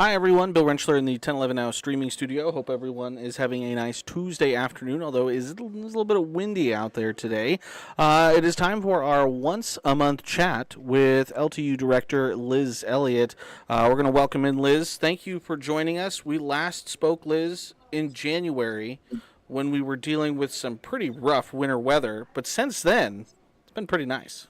Hi everyone, Bill Rentschler in the 1011 Now streaming studio. Hope everyone is having a nice Tuesday afternoon, although it is a little bit of windy out there today. It is time for our once-a-month chat with LTU Director Liz Elliott. We're going to welcome in Liz. Thank you for joining us. We last spoke, Liz, in January when we were dealing with some pretty rough winter weather, but since then, it's been pretty nice.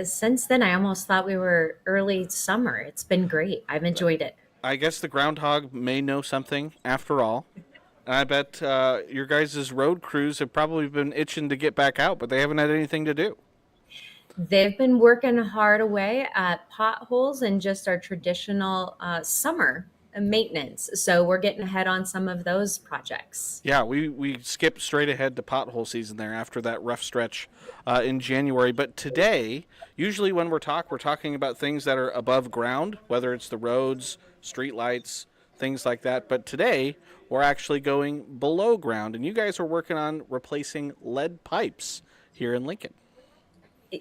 Since then, I almost thought we were early summer. It's been great. I've enjoyed it. I guess the groundhog may know something after all. And I bet your guys' road crews have probably been itching to get back out, but they haven't had anything to do. They've been working hard away at potholes and just our traditional summer maintenance. So we're getting ahead on some of those projects. Yeah, we skipped straight ahead to pothole season there after that rough stretch in January. But today, usually when we're talking about things that are above ground, whether it's the roads, street lights, things like that. But today, we're actually going below ground, and you guys are working on replacing lead pipes here in Lincoln.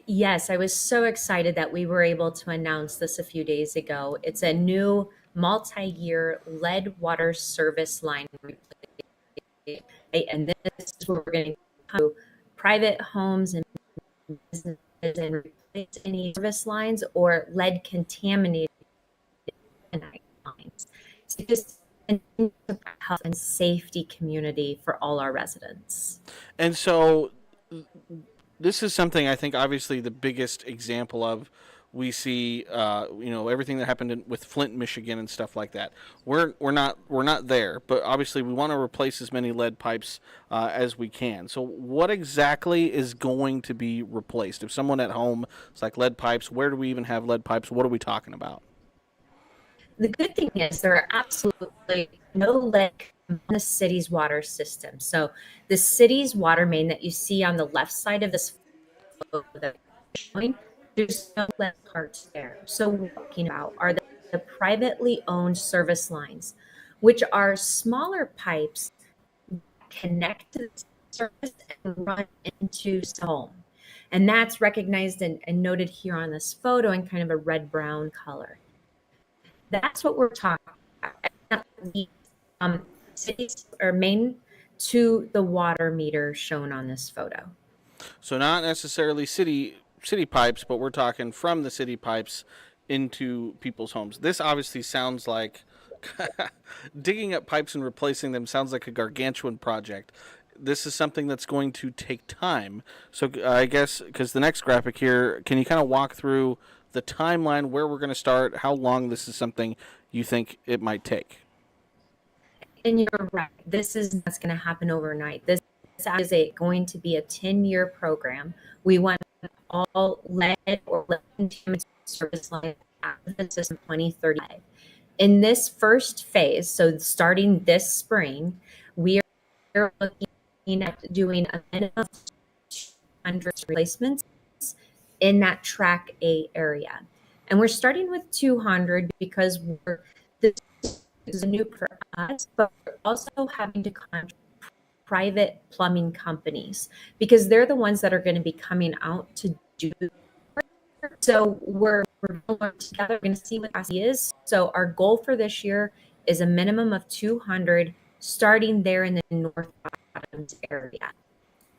Yes, I was so excited that we were able to announce this a few days ago. It's a new multi-year lead water service line replacement. And this is where we're going to come to private homes and businesses and replace any service lines or lead contaminated lines. So just a health and safety community for all our residents. And so this is something I think obviously the biggest example of we see everything that happened with Flint, Michigan and stuff like that. We're not there, but obviously we want to replace as many lead pipes as we can. So what exactly is going to be replaced? If someone at home is like lead pipes, where do we even have lead pipes? What are we talking about? The good thing is there are absolutely no lead on the city's water system. So the city's water main that you see on the left side of this photo that I'm showing, there's no lead parts there. So what we're talking about are the privately owned service lines, which are smaller pipes that connect to the service and run into some home. And that's recognized and noted here on this photo in kind of a red-brown color. That's what we're talking about. The cities are main to the water meter shown on this photo. So not necessarily city pipes, but we're talking from the city pipes into people's homes. This obviously sounds like digging up pipes and replacing them sounds like a gargantuan project. This is something that's going to take time. So I guess because the next graphic here, can you kind of walk through the timeline, where we're going to start, how long this is something you think it might take? And you're right. This is not going to happen overnight. This is going to be a 10-year program. We want all lead or lead contaminant service lines out of the system 2035. In this first phase, so starting this spring, we are looking at doing a minimum of 200 replacements in that track A area. And we're starting with 200 because this is new for us, but we're also having to contract private plumbing companies because they're the ones that are going to be coming out to do it. So we're going to work together. We're going to see what that is. So our goal for this year is a minimum of 200 starting there in the North Bottoms area.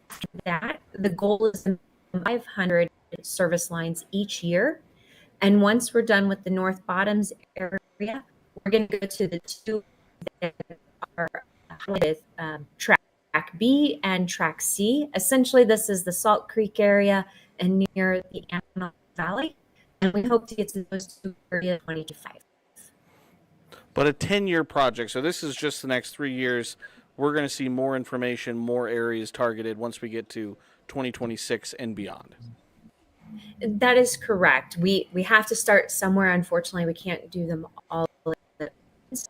After that, the goal is 500 service lines each year. And once we're done with the North Bottoms area, we're going to go to the two that are with track B and track C. Essentially, this is the Salt Creek area and near the Antelope Valley. And we hope to get to those two areas 2025. But a 10-year project, so this is just the next 3 years. We're going to see more information, more areas targeted once we get to 2026 and beyond. That is correct. We have to start somewhere. Unfortunately, we can't do them all at once.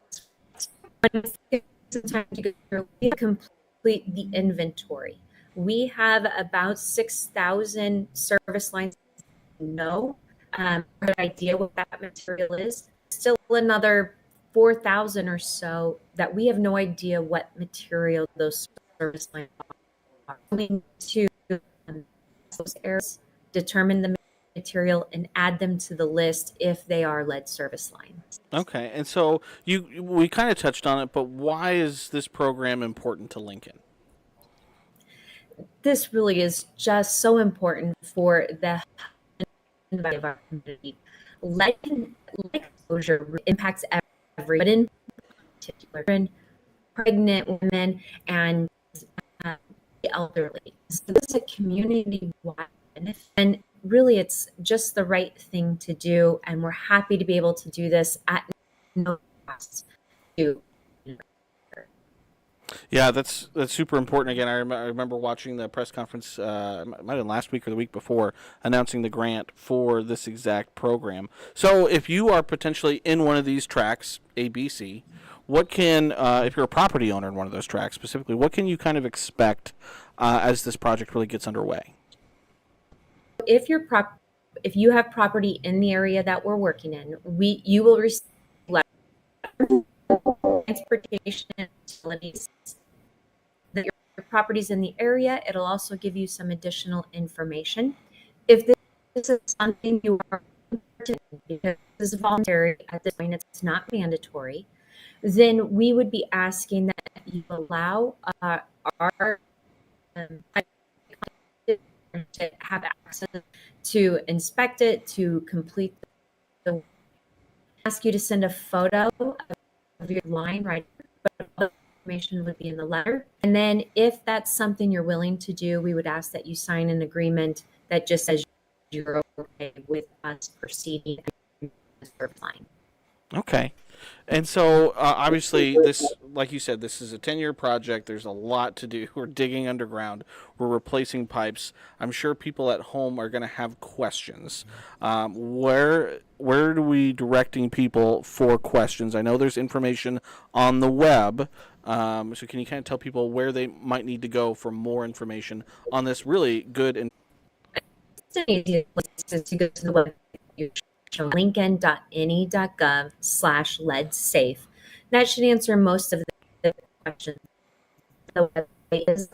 Some time to go through, we complete the inventory. We have about 6,000 service lines. No, good idea what that material is. Still another 4,000 or so that we have no idea what material those service lines are. Going to those areas, determine the material and add them to the list if they are lead service lines. Okay, and so we kind of touched on it, but why is this program important to Lincoln? This really is just so important for the health of our community. Lead exposure impacts everyone, but in particular, pregnant women and the elderly. So this is a community-wide benefit, and really it's just the right thing to do, and we're happy to be able to do this at no cost to. Yeah, that's super important. Again, I remember watching the press conference, it might have been last week or the week before, announcing the grant for this exact program. So if you are potentially in one of these tracks, A, B, C, what can, if you're a property owner in one of those tracks specifically, what can you kind of expect as this project really gets underway? If you have property in the area that we're working in, you will receive transportation and utilities. That your property's in the area, it'll also give you some additional information. If this is something you are because this is voluntary at this point, it's not mandatory, then we would be asking that you allow our to have access to inspect it, to complete the ask you to send a photo of your line, right? But all the information would be in the letter. And then if that's something you're willing to do, we would ask that you sign an agreement that just says you're okay with us proceeding the service line. Okay. And so, obviously, this, like you said, this is a 10-year project. There's a lot to do. We're digging underground. We're replacing pipes. I'm sure people at home are going to have questions. Where are we directing people for questions? I know there's information on the web. So can you kind of tell people where they might need to go for more information on this really good and It's an easy place to go to the website. lincoln.ne.gov/leadsafe. That should answer most of the questions. The website is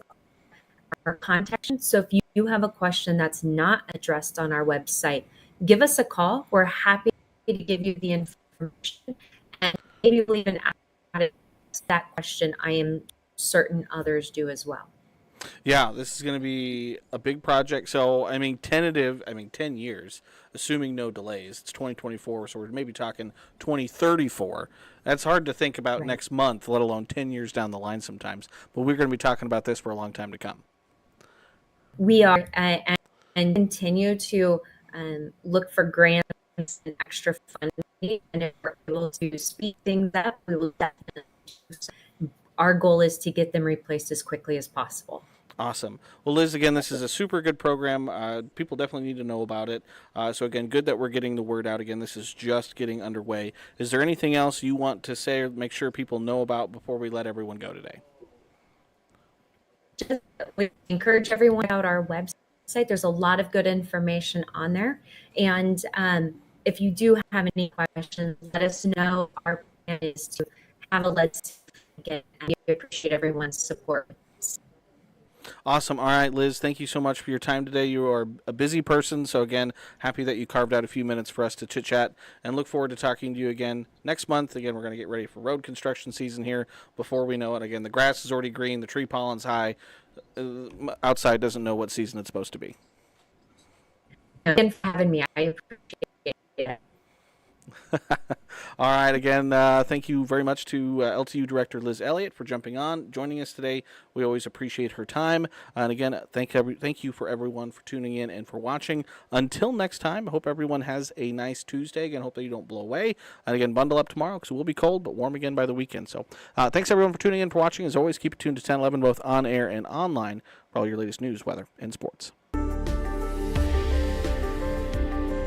our contact. So if you have a question that's not addressed on our website, give us a call. We're happy to give you the information, and maybe we'll even add that question. I am certain others do as well. Yeah, this is going to be a big project. So, 10 years, assuming no delays. It's 2024, so we're maybe talking 2034. That's hard to think about next month, let alone 10 years down the line sometimes. But we're going to be talking about this for a long time to come. We are, and continue to look for grants and extra funding. And if we're able to speed things up, we will definitely. Our goal is to get them replaced as quickly as possible. Awesome. Well, Liz, again, this is a super good program. People definitely need to know about it. So, again, good that we're getting the word out. Again, this is just getting underway. Is there anything else you want to say or make sure people know about before we let everyone go today? We encourage everyone out our website. There's a lot of good information on there. And if you do have any questions, let us know. Our plan is to have a Let's Get, and we appreciate everyone's support. Awesome. All right, Liz, thank you so much for your time today. You are a busy person, so again, happy that you carved out a few minutes for us to chit-chat, and look forward to talking to you again next month. Again, we're going to get ready for road construction season here before we know it. Again, the grass is already green, the tree pollen's high. Outside doesn't know what season it's supposed to be. Thank you for having me. I appreciate it. All right, again, thank you very much to LTU Director Liz Elliott for joining us today. We always appreciate her time. And again, thank you for everyone for tuning in and for watching. Until next time, I hope everyone has a nice Tuesday. Again, hope that you don't blow away. And again, bundle up tomorrow because it will be cold, but warm again by the weekend. So thanks everyone for tuning in, for watching. As always, keep it tuned to 1011, both on air and online, for all your latest news, weather, and sports.